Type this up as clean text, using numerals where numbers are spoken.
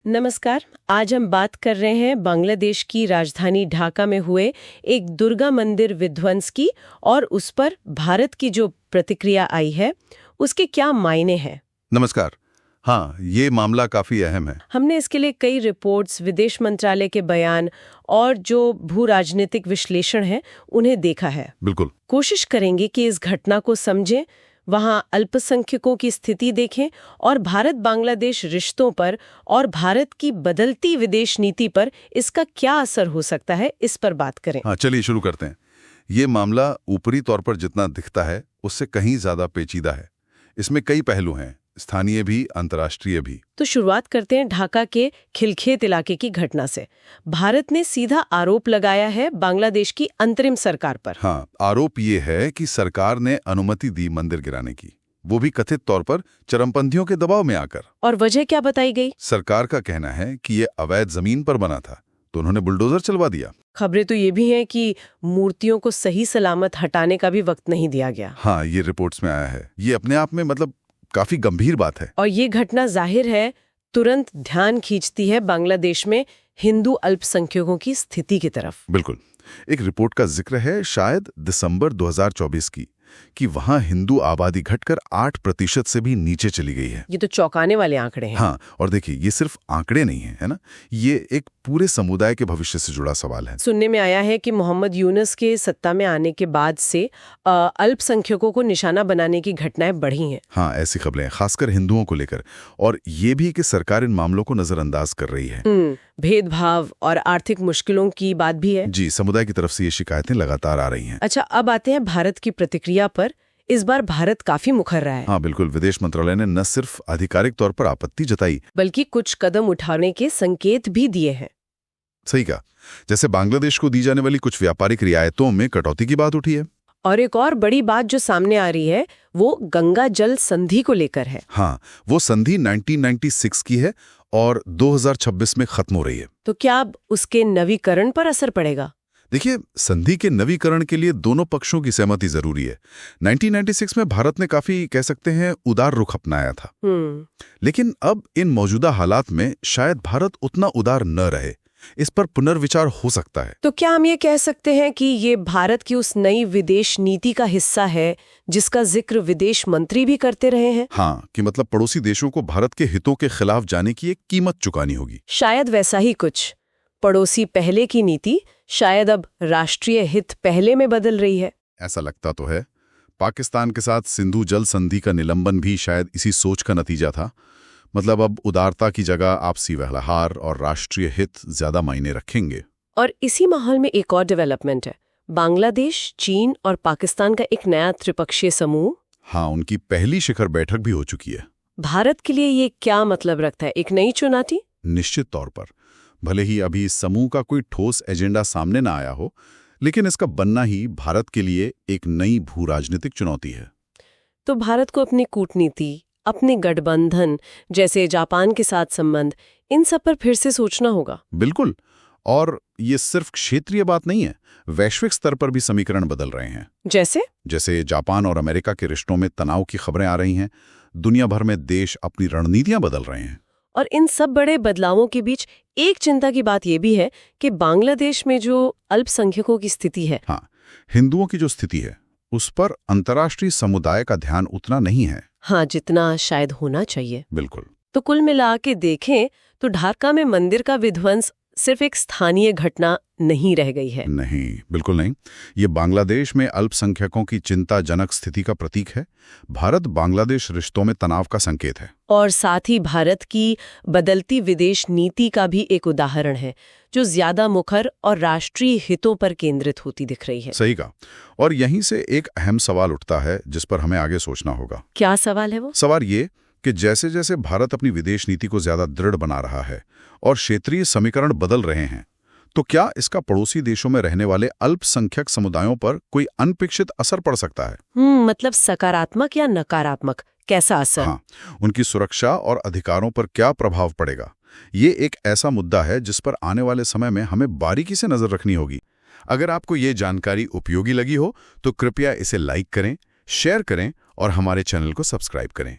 नमस्कार। आज हम बात कर रहे हैं बांग्लादेश की राजधानी ढाका में हुए एक दुर्गा मंदिर विध्वंस की और उस पर भारत की जो प्रतिक्रिया आई है उसके क्या मायने हैं। नमस्कार। हाँ, ये मामला काफी अहम है। हमने इसके लिए कई रिपोर्ट्स, विदेश मंत्रालय के बयान और जो भू राजनीतिक विश्लेषण है उन्हें देखा है। बिल्कुल। कोशिश करेंगे कि इस घटना को समझें, वहाँ अल्पसंख्यकों की स्थिति देखें और भारत बांग्लादेश रिश्तों पर और भारत की बदलती विदेश नीति पर इसका क्या असर हो सकता है, इस पर बात करें। हाँ, चलिए शुरू करते हैं। ये मामला ऊपरी तौर पर जितना दिखता है उससे कहीं ज्यादा पेचीदा है। इसमें कई पहलू हैं, स्थानीय भी, अंतर्राष्ट्रीय भी। तो शुरुआत करते हैं ढाका के खिलखेत इलाके की घटना से। भारत ने सीधा आरोप लगाया है बांग्लादेश की अंतरिम सरकार पर। हाँ, आरोप ये है कि सरकार ने अनुमति दी मंदिर गिराने की, वो भी कथित तौर पर चरमपंथियों के दबाव में आकर। और वजह क्या बताई गई? सरकार का कहना है कि ये अवैध जमीन पर बना था, तो उन्होंने बुलडोजर चलवा दिया। खबरें तो ये भी हैं कि मूर्तियों को सही सलामत हटाने का भी वक्त नहीं दिया गया। हाँ, ये रिपोर्ट्स में आया है। ये अपने आप में काफी गंभीर बात है। और ये घटना जाहिर है तुरंत ध्यान खींचती है बांग्लादेश में हिंदू अल्पसंख्यकों की स्थिति की तरफ। बिल्कुल। एक रिपोर्ट का जिक्र है शायद दिसंबर 2024 की, कि वहां हिंदू आबादी घटकर 8% से भी नीचे चली गई है। ये तो चौंकाने वाले आंकड़े हैं। हाँ, और देखिए ये सिर्फ आंकड़े नहीं है ना, ये एक पूरे समुदाय के भविष्य से जुड़ा सवाल है। सुनने में आया है कि मोहम्मद यूनुस के सत्ता में आने के बाद से अल्पसंख्यकों को निशाना बनाने की घटनाएं बढ़ी हैं। हाँ, ऐसी खबरें खासकर हिंदुओं को लेकर, और ये भी कि सरकार इन मामलों को नजरअंदाज कर रही है। भेदभाव और आर्थिक मुश्किलों की बात भी है। जी, समुदाय की तरफ से ये शिकायतें लगातार आ रही हैं। अच्छा, अब आते हैं भारत की प्रतिक्रिया पर। इस बार भारत काफी मुखर रहा है। हाँ बिल्कुल, विदेश मंत्रालय ने न सिर्फ आधिकारिक तौर पर आपत्ति जताई, बल्कि कुछ कदम उठाने के संकेत भी दिए हैं। सही कहा। जैसे बांग्लादेश को दी जाने वाली कुछ व्यापारिक रियायतों में कटौती की बात उठी है। और एक और बड़ी बात जो सामने आ रही है वो गंगा जल संधि को लेकर है। हाँ, वो संधि 1996 की है और 2026 में खत्म हो रही है। तो क्या अब उसके नवीकरण पर असर पड़ेगा? देखिए, संधि के नवीकरण के लिए दोनों पक्षों की सहमति जरूरी है। 1996 में भारत ने काफी, कह सकते हैं, उदार रुख अपनाया था। लेकिन अब इन मौजूदा हालात में शायद भारत उतना उदार न रहे। इस पर पुनर्विचार हो सकता है। तो क्या हम ये कह सकते हैं कि ये भारत की उस नई विदेश नीति का हिस्सा है जिसका जिक्र विदेश मंत्री भी करते रहे हैं? हाँ, कि पड़ोसी देशों को भारत के हितों के खिलाफ जाने की एक कीमत चुकानी होगी। शायद वैसा ही कुछ। पड़ोसी पहले की नीति शायद अब राष्ट्रीय हित पहले में बदल रही है। ऐसा लगता तो है। पाकिस्तान के साथ सिंधु जल संधि का निलंबन भी शायद इसी सोच का नतीजा था। अब उदारता की जगह आपसी व्यवहार और राष्ट्रीय हित ज्यादा मायने रखेंगे। और इसी माहौल में एक और डेवलपमेंट है। बांग्लादेश, चीन और पाकिस्तान का एक नया त्रिपक्षीय समूह। हाँ, उनकी पहली शिखर बैठक भी हो चुकी है। भारत के लिए ये क्या मतलब रखता है? एक नई चुनौती? निश्चित तौर पर। भले ही अभी इस समूह का कोई ठोस एजेंडा सामने ना आया हो, लेकिन इसका बनना ही भारत के लिए एक नई भू राजनीतिक चुनौती है। तो भारत को अपनी कूटनीति, अपने गठबंधन जैसे जापान के साथ संबंध, इन सब पर फिर से सोचना होगा। बिल्कुल। और ये सिर्फ क्षेत्रीय बात नहीं है, वैश्विक स्तर पर भी समीकरण बदल रहे हैं। जैसे जापान और अमेरिका के रिश्तों में तनाव की खबरें आ रही हैं। दुनिया भर में देश अपनी रणनीतियां बदल रहे हैं। और इन सब बड़े बदलावों के बीच एक चिंता की बात यह भी है कि बांग्लादेश में जो अल्पसंख्यकों की स्थिति है, हाँ, हिंदुओं की जो स्थिति है, उस पर अंतर्राष्ट्रीय समुदाय का ध्यान उतना नहीं है। हाँ, जितना शायद होना चाहिए। बिल्कुल। तो कुल मिला के देखें तो ढाका में मंदिर का विध्वंस सिर्फ एक स्थानीय घटना नहीं रह गई है। नहीं, बिल्कुल नहीं। ये बांग्लादेश में अल्पसंख्यकों की चिंताजनक स्थिति का प्रतीक है। भारत बांग्लादेश रिश्तों में तनाव का संकेत है। और साथ ही भारत की बदलती विदेश नीति का भी एक उदाहरण है, जो ज्यादा मुखर और राष्ट्रीय हितों पर केंद्रित होती दिख रही है। सही कहा। और यहीं से एक अहम सवाल उठता है जिस पर हमें आगे सोचना होगा। क्या सवाल है वो? सवाल ये कि जैसे जैसे भारत अपनी विदेश नीति को ज्यादा दृढ़ बना रहा है और क्षेत्रीय समीकरण बदल रहे हैं, तो क्या इसका पड़ोसी देशों में रहने वाले अल्पसंख्यक समुदायों पर कोई अनपेक्षित असर पड़ सकता है? मतलब सकारात्मक या नकारात्मक, कैसा असर? हाँ, उनकी सुरक्षा और अधिकारों पर क्या प्रभाव पड़ेगा? ये एक ऐसा मुद्दा है जिस पर आने वाले समय में हमें बारीकी से नजर रखनी होगी। अगर आपको ये जानकारी उपयोगी लगी हो तो कृपया इसे लाइक करें, शेयर करें और हमारे चैनल को सब्सक्राइब करें।